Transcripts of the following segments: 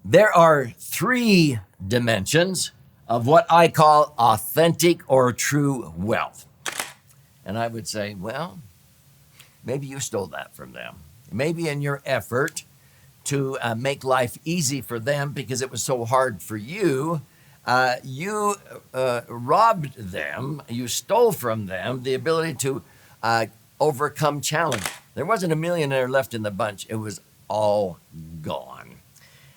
There are three dimensions of what I call authentic or true wealth. And I would say, well, maybe you stole that from them. Maybe in your effort to make life easy for them because it was so hard for you, you robbed them, you stole from them the ability to overcome challenge. There wasn't a millionaire left in the bunch. It was all gone.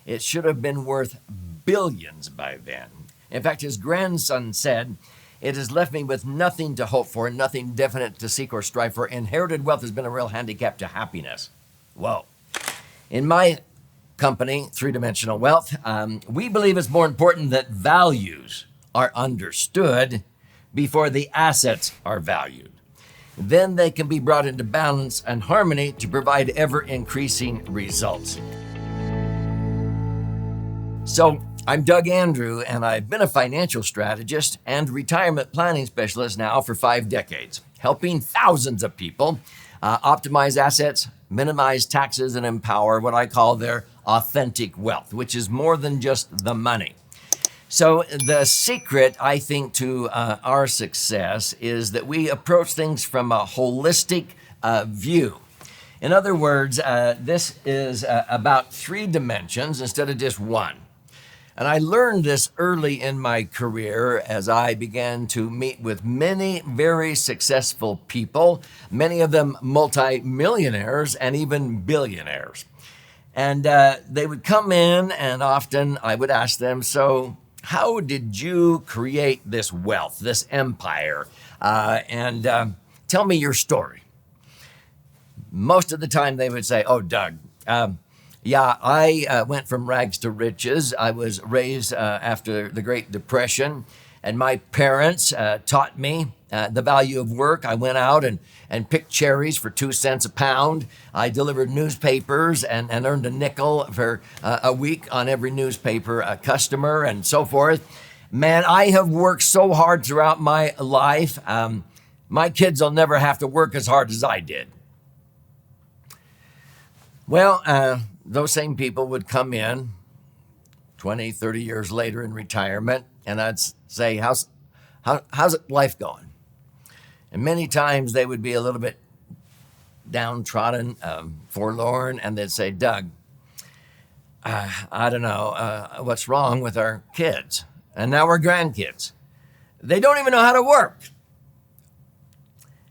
It should have been worth billions by then. In fact, his grandson said, "It has left me with nothing to hope for, nothing definite to seek or strive for. Inherited wealth has been a real handicap to happiness." Whoa. In my company, Three Dimensional Wealth, we believe it's more important that values are understood before the assets are valued. Then they can be brought into balance and harmony to provide ever-increasing results. So, I'm Doug Andrew, and I've been a financial strategist and retirement planning specialist now for 5 decades, helping thousands of people optimize assets, minimize taxes, and empower what I call their authentic wealth, which is more than just the money. So the secret, I think, to our success is that we approach things from a holistic view. In other words, this is about 3 dimensions instead of just one. And I learned this early in my career as I began to meet with many very successful people, many of them multi-millionaires and even billionaires. And they would come in, and often I would ask them, "So how did you create this wealth, this empire? Tell me your story." Most of the time they would say, "Oh, Doug, I went from rags to riches. I was raised after the Great Depression, and my parents taught me the value of work. I went out and picked cherries for 2 cents a pound. I delivered newspapers and earned a nickel for a week on every newspaper customer and so forth. Man, I have worked so hard throughout my life. My kids will never have to work as hard as I did." Well, those same people would come in 20, 30 years later in retirement, and I'd say, how's life going? And many times they would be a little bit downtrodden, forlorn, and they'd say, "Doug, I don't know what's wrong with our kids, and now our grandkids. They don't even know how to work."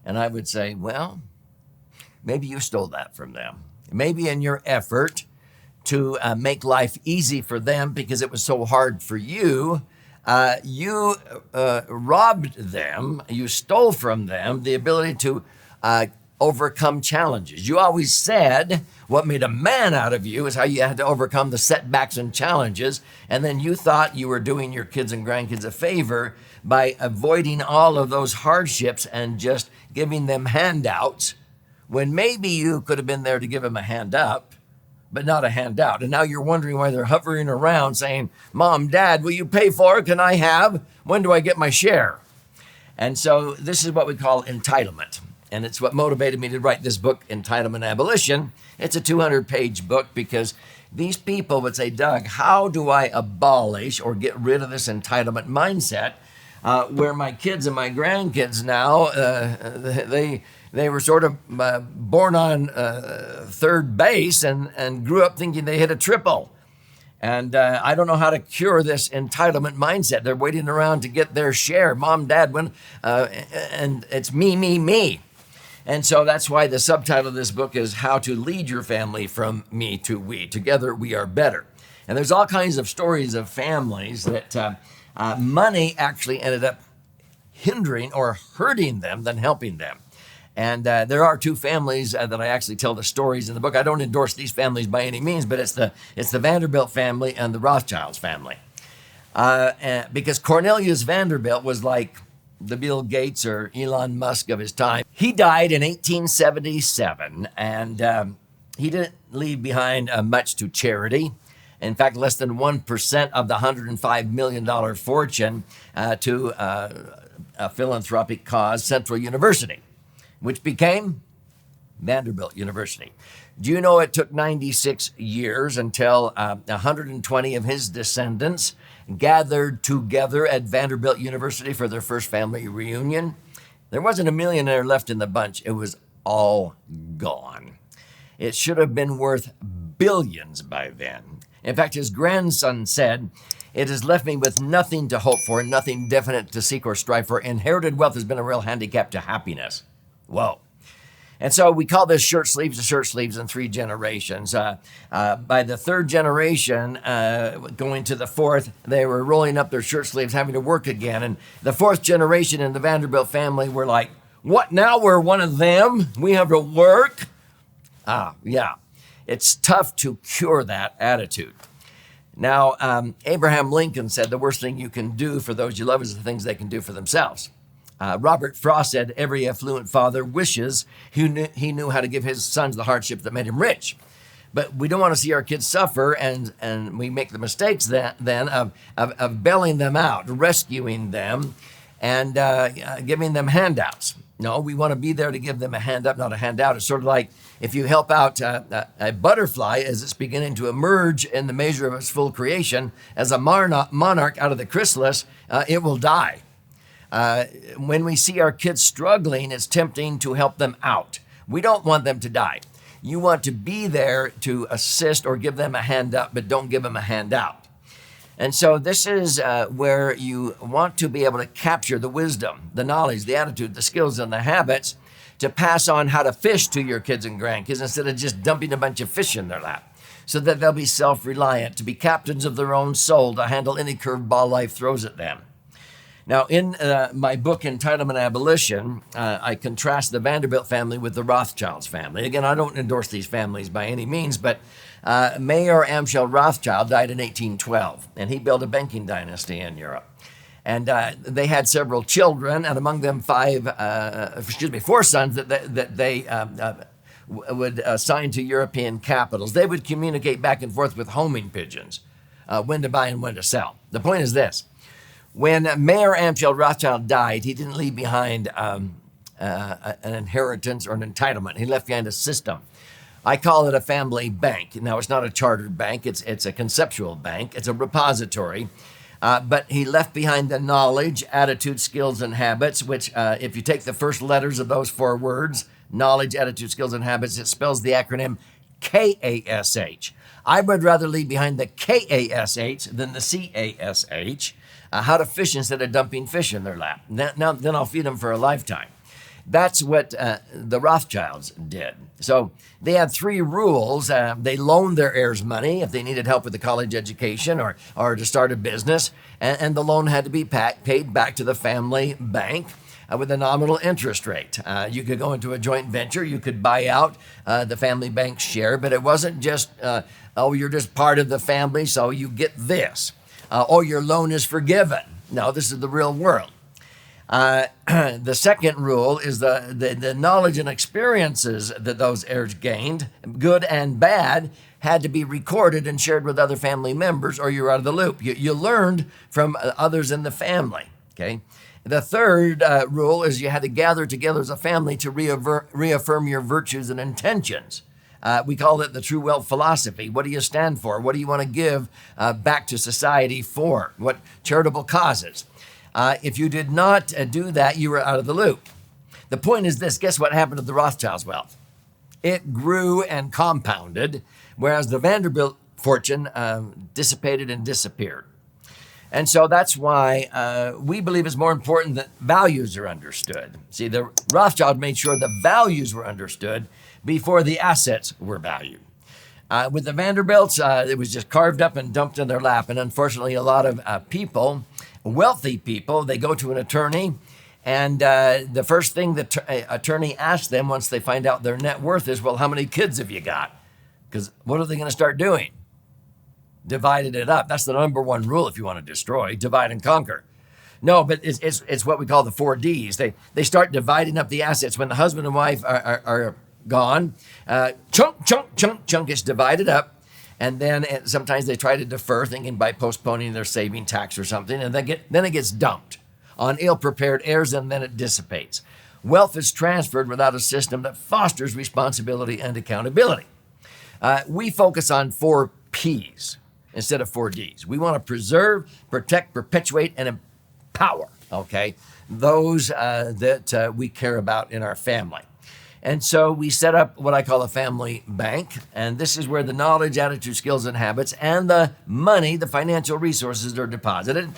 And I would say, well, maybe you stole that from them. Maybe in your effort to make life easy for them because it was so hard for you, you robbed them, you stole from them the ability to overcome challenges. You always said what made a man out of you is how you had to overcome the setbacks and challenges, and then you thought you were doing your kids and grandkids a favor by avoiding all of those hardships and just giving them handouts, when maybe you could have been there to give them a hand up, but not a handout. And now you're wondering why they're hovering around saying, "Mom, Dad, will you pay for it? Can I have? When do I get my share?" And so this is what we call entitlement. And it's what motivated me to write this book, Entitlement Abolition. It's a 200-page book because these people would say, "Doug, how do I abolish or get rid of this entitlement mindset where my kids and my grandkids now, they were sort of born on third base and grew up thinking they hit a triple. And I don't know how to cure this entitlement mindset. They're waiting around to get their share. Mom, Dad, when, and it's me, me, me." And so that's why the subtitle of this book is How to Lead Your Family from Me to We. Together we are better. And there's all kinds of stories of families that money actually ended up hindering or hurting them than helping them. And there are 2 families that I actually tell the stories in the book. I don't endorse these families by any means, but it's the Vanderbilt family and the Rothschilds family. Because Cornelius Vanderbilt was like the Bill Gates or Elon Musk of his time. He died in 1877, and he didn't leave behind much to charity. In fact, less than 1% of the $105 million fortune to a philanthropic cause, Central University, which became Vanderbilt University. Do you know it took 96 years until 120 of his descendants gathered together at Vanderbilt University for their first family reunion? There wasn't a millionaire left in the bunch. It was all gone. It should have been worth billions by then. In fact, his grandson said, "It has left me with nothing to hope for, nothing definite to seek or strive for. Inherited wealth has been a real handicap to happiness." Whoa. And so we call this shirt sleeves to shirt sleeves in 3 generations. By the 3rd generation, going to the 4th, they were rolling up their shirt sleeves, having to work again. And the 4th generation in the Vanderbilt family were like, "What now? We're one of them? We have to work?" Yeah. It's tough to cure that attitude. Now, Abraham Lincoln said the worst thing you can do for those you love is the things they can do for themselves. Robert Frost said every affluent father wishes he knew how to give his sons the hardship that made him rich. But we don't want to see our kids suffer, and we make the mistakes then of bailing them out, rescuing them, and giving them handouts. No, we want to be there to give them a hand up, not a handout. It's sort of like if you help out a butterfly as it's beginning to emerge in the measure of its full creation, as a monarch out of the chrysalis, it will die. When we see our kids struggling, it's tempting to help them out. We don't want them to die. You want to be there to assist or give them a hand up, but don't give them a handout. And so this is where you want to be able to capture the wisdom, the knowledge, the attitude, the skills, and the habits to pass on how to fish to your kids and grandkids instead of just dumping a bunch of fish in their lap, so that they'll be self-reliant, to be captains of their own soul, to handle any curveball life throws at them. Now, in my book, Entitlement Abolition, I contrast the Vanderbilt family with the Rothschilds family. Again, I don't endorse these families by any means, but Mayer Amschel Rothschild died in 1812, and he built a banking dynasty in Europe. And they had several children, and among them 4 sons that they would assign to European capitals. They would communicate back and forth with homing pigeons, when to buy and when to sell. The point is this. When Mayer Amschel Rothschild died, he didn't leave behind an inheritance or an entitlement. He left behind a system. I call it a family bank. Now, it's not a chartered bank. It's a conceptual bank. It's a repository. But he left behind the knowledge, attitude, skills, and habits, which if you take the first letters of those 4 words, knowledge, attitude, skills, and habits, it spells the acronym KASH. I would rather leave behind the KASH than the CASH. How to fish instead of dumping fish in their lap. Then I'll feed them for a lifetime. That's what the Rothschilds did. So they had 3 rules. They loaned their heirs money if they needed help with the college education or to start a business. And the loan had to be paid back to the family bank with a nominal interest rate. You could go into a joint venture. You could buy out the family bank's share. But it wasn't just, you're just part of the family, so you get this. Your loan is forgiven. No, this is the real world. The second rule is the knowledge and experiences that those heirs gained, good and bad, had to be recorded and shared with other family members, or you're out of the loop. You learned from others in the family, okay? The third rule is you had to gather together as a family to reaffirm your virtues and intentions. We call it the true wealth philosophy. What do you stand for? What do you want to give back to society for? What charitable causes? If you did not do that, you were out of the loop. The point is this. Guess what happened to the Rothschilds' wealth? It grew and compounded, whereas the Vanderbilt fortune dissipated and disappeared. And so that's why we believe it's more important that values are understood. See, the Rothschild made sure the values were understood before the assets were valued. With the Vanderbilts, it was just carved up and dumped in their lap. And unfortunately, a lot of people, wealthy people, they go to an attorney, and the first thing the attorney asks them once they find out their net worth is, well, how many kids have you got? Because what are they going to start doing? Divided it up. That's the number one rule if you want to destroy, divide and conquer. No, but it's what we call the 4 Ds. They start dividing up the assets when the husband and wife are gone. Chunk gets divided up, and then sometimes they try to defer, thinking by postponing their saving tax or something, and then it gets dumped on ill-prepared heirs, and then it dissipates. Wealth is transferred without a system that fosters responsibility and accountability. We focus on 4 P's instead of 4 D's. We want to preserve, protect, perpetuate, and empower, okay, those that we care about in our family. And so we set up what I call a family bank. And this is where the knowledge, attitude, skills, and habits and the money, the financial resources are deposited.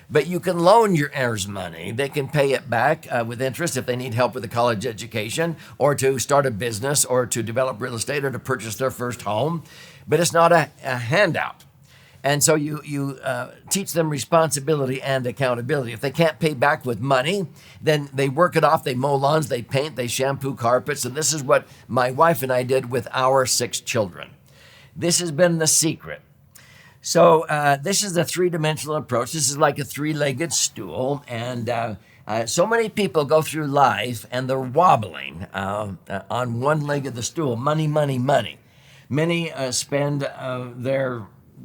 But you can loan your heirs money. They can pay it back with interest if they need help with a college education or to start a business or to develop real estate or to purchase their first home. But it's not a handout. And so you teach them responsibility and accountability. If they can't pay back with money, then they work it off. They mow lawns, they paint, they shampoo carpets. And this is what my wife and I did with our 6 children. This has been the secret. So this is a 3-dimensional approach. This is like a 3-legged stool. And so many people go through life and they're wobbling on one leg of the stool. Money, money, money. Many spend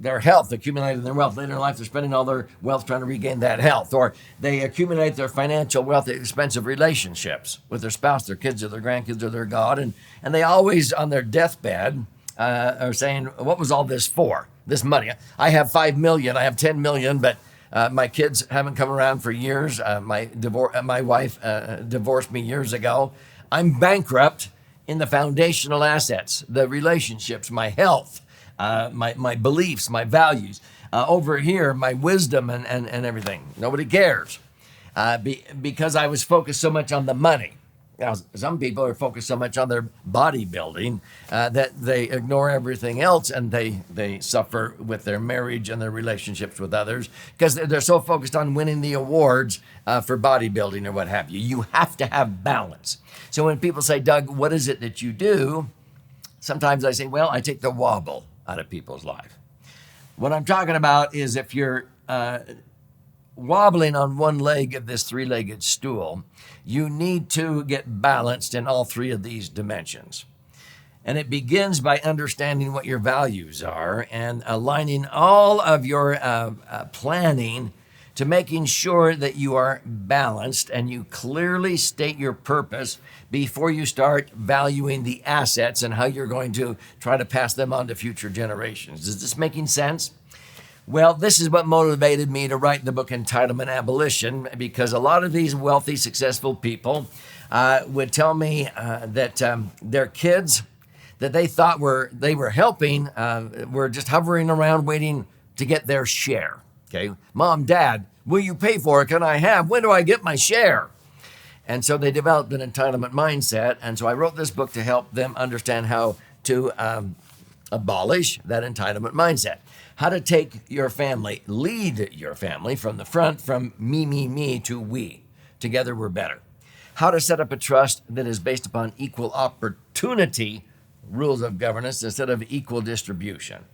their health, accumulating their wealth. Later in life, they're spending all their wealth trying to regain that health. Or they accumulate their financial wealth at the expense of relationships with their spouse, their kids, or their grandkids, or their God. And they always, on their deathbed, are saying, what was all this for? This money. I have 5 million, I have 10 million, but my kids haven't come around for years. My wife divorced me years ago. I'm bankrupt in the foundational assets, the relationships, my health, my beliefs, my values. Over here, my wisdom and everything. Nobody cares because I was focused so much on the money. Now, some people are focused so much on their bodybuilding that they ignore everything else, and they suffer with their marriage and their relationships with others because they're so focused on winning the awards for bodybuilding or what have you. You have to have balance. So when people say, Doug, what is it that you do? Sometimes I say, well, I take the wobble out of people's life. What I'm talking about is if you're wobbling on one leg of this 3-legged stool, you need to get balanced in all 3 of these dimensions. And it begins by understanding what your values are and aligning all of your planning to making sure that you are balanced and you clearly state your purpose before you start valuing the assets and how you're going to try to pass them on to future generations. Is this making sense? Well, this is what motivated me to write the book Entitlement Abolition, because a lot of these wealthy, successful people would tell me that their kids that they thought they were helping were just hovering around waiting to get their share. Okay, Mom, Dad, will you pay for it? Can I have? When do I get my share? And so they developed an entitlement mindset. And so I wrote this book to help them understand how to abolish that entitlement mindset. How to take your family, lead your family from the front, from me to we. Together we're better. How to set up a trust that is based upon equal opportunity rules of governance instead of equal distribution.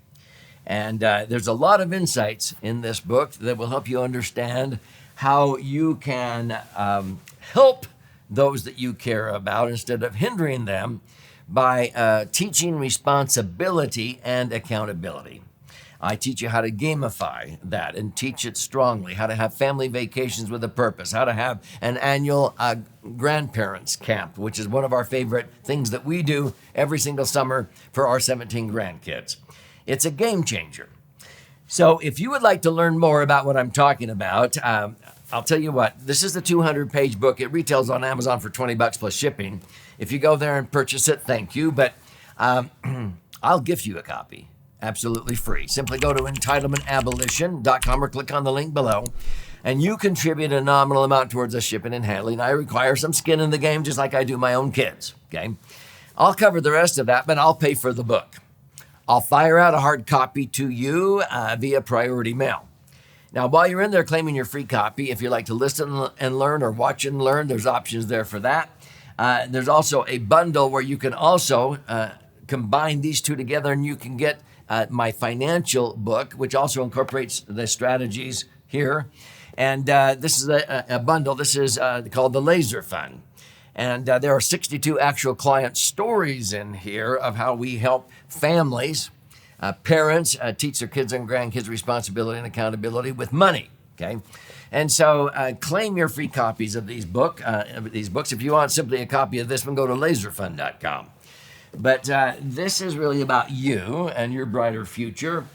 And there's a lot of insights in this book that will help you understand how you can help those that you care about instead of hindering them by teaching responsibility and accountability. I teach you how to gamify that and teach it strongly, how to have family vacations with a purpose, how to have an annual grandparents camp, which is one of our favorite things that we do every single summer for our 17 grandkids. It's a game changer. So if you would like to learn more about what I'm talking about, I'll tell you what, this is the 200-page book. It retails on Amazon for $20 plus shipping. If you go there and purchase it, thank you. But I'll gift you a copy, absolutely free. Simply go to entitlementabolition.com or click on the link below, and you contribute a nominal amount towards the shipping and handling. I require some skin in the game, just like I do my own kids, okay? I'll cover the rest of that, but I'll pay for the book. I'll fire out a hard copy to you via priority mail. Now, while you're in there claiming your free copy, if you like to listen and learn or watch and learn, there's options there for that. There's also a bundle where you can also combine these two together, and you can get my financial book, which also incorporates the strategies here. And this is a bundle. This is called the Laser Fund. And there are 62 actual client stories in here of how we help families, parents teach their kids and grandkids responsibility and accountability with money. Okay, and so claim your free copies of these books. If you want simply a copy of this one, go to laserfund.com. But this is really about you and your brighter future.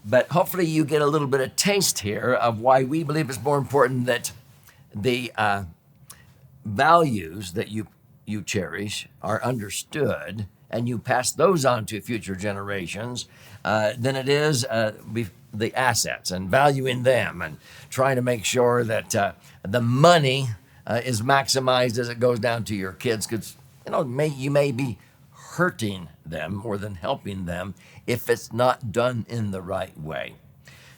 But hopefully, you get a little bit of taste here of why we believe it's more important that the values that you cherish are understood and you pass those on to future generations than it is the assets and valuing them and trying to make sure that the money is maximized as it goes down to your kids, because you may be hurting them more than helping them if it's not done in the right way.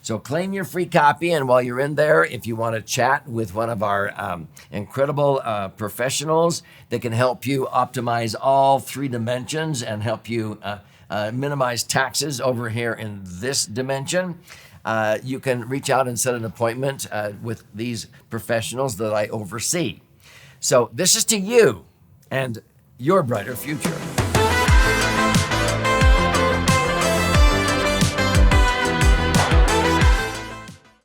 So claim your free copy, and while you're in there, if you want to chat with one of our incredible professionals that can help you optimize all three dimensions and help you minimize taxes over here in this dimension, you can reach out and set an appointment with these professionals that I oversee. So this is to you and your brighter future.